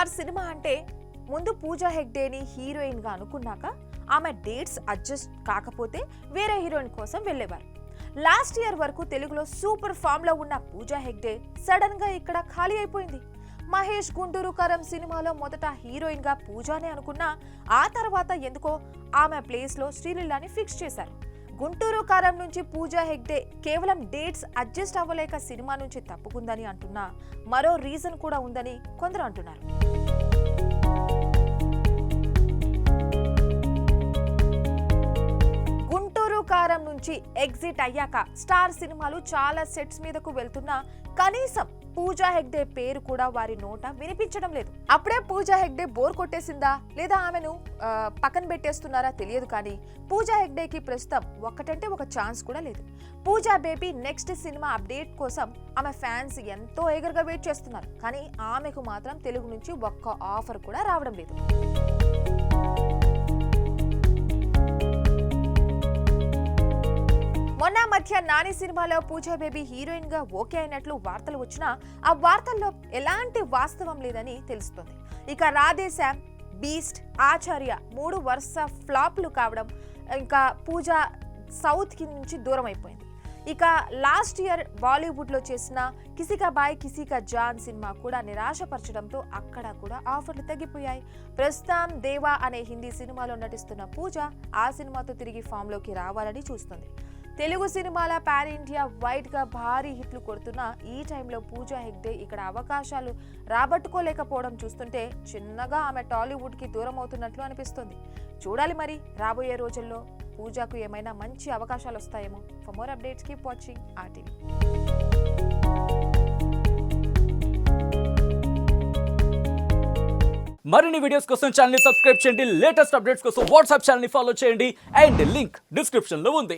Star cinema అంటే ముందు పూజా హెగ్డేని heroine గా అనుకున్నాక ఆమె డేట్స్ అడ్జస్ట్ కాకపోతే వేరే హీరోయిన్ కోసం వెళ్ళేవారు. లాస్ట్ ఇయర్ వరకు తెలుగులో సూపర్ ఫామ్ లో ఉన్న పూజా హెగ్డే సడన్ గా ఇక్కడ ఖాళీ అయిపోయింది. మహేష్ గుంటూరు కారం సినిమాలో మొదట హీరోయిన్ గా పూజానే అనుకున్నా ఆ తర్వాత ఎందుకో ఆమె ప్లేస్ లో శ్రీలీలని ఫిక్స్ చేశారు. గుంటూరు కారం నుంచి పూజా హెగ్డే కేవలం డేట్స్ అడ్జస్ట్ అవ్వలేక సినిమా నుంచి తప్పుకుందని అంటున్నా మరో రీజన్ కూడా ఉందని కొందరు అంటున్నారు. గుంటూరు కారం నుంచి ఎగ్జిట్ అయ్యాక స్టార్ సినిమాలు చాలా సెట్స్ మీదకు వెళ్తున్నా కనీసం పూజా హెగ్డే పేరు కూడా వారి నోట వినిపించడం లేదు. అప్పుడే పూజా హెగ్డే బోర్ కొట్టేసిందా లేదా ఆమెను పక్కన పెట్టేస్తున్నారా తెలియదు, కానీ పూజా హెగ్డేకి ప్రస్తుతం ఒక్కటంటే ఒక ఛాన్స్ కూడా లేదు. పూజా బేబీ నెక్స్ట్ సినిమా అప్డేట్ కోసం ఆమె ఫ్యాన్స్ ఎంతో ఎగర్గా వెయిట్ చేస్తున్నారు, కానీ ఆమెకు మాత్రం తెలుగు నుంచి ఒక్క ఆఫర్ కూడా రావడం లేదు. మొన్న మధ్య నాని సినిమాలో పూజా బేబీ హీరోయిన్ గా ఓకే అయినట్లు వార్తలు వచ్చినా ఆ వార్తల్లో ఎలాంటి వాస్తవం లేదని తెలుస్తుంది. ఇక రాధేశ్యామ్, బీస్ట్, ఆచార్య 3 వరుస ఫ్లాప్లు కావడం, ఇంకా పూజా సౌత్ కి నుంచి దూరం అయిపోయింది. ఇక లాస్ట్ ఇయర్ బాలీవుడ్ లో చేసిన కిసికా బాయ్ కిసికా జాన్ సినిమా కూడా నిరాశపరచడంతో అక్కడ కూడా ఆఫర్లు తగ్గిపోయాయి. ప్రస్తుతం దేవా అనే హిందీ సినిమాలో నటిస్తున్న పూజ ఆ సినిమాతో తిరిగి ఫామ్ లోకి రావాలని చూస్తుంది. తెలుగు సినిమాల పాన్ ఇండియా వైడ్ గా భారీ హిట్లు కొడుతున్న ఈ టైంలో పూజా హెగ్డే ఇక్కడ అవకాశాలు రాబట్టుకోలేకపోవడం చూస్తుంటే చిన్నగా ఆమె టాలీవుడ్ కి దూరం అవుతున్నట్లు అనిపిస్తుంది. చూడాలి మరి రాబోయే రోజుల్లో పూజాకు ఏమైనా మంచి అవకాశాలు వస్తాయేమో. For more updates keep watching RTV. మరిన్ని వీడియోస్ కోసం ఛానల్ ని సబ్స్క్రైబ్ చేయండి. లేటెస్ట్ అప్డేట్స్ కోసం వాట్సాప్ ఛానల్ ని ఫాలో చేయండి అండ్ లింక్ డిస్క్రిప్షన్ లో ఉంది.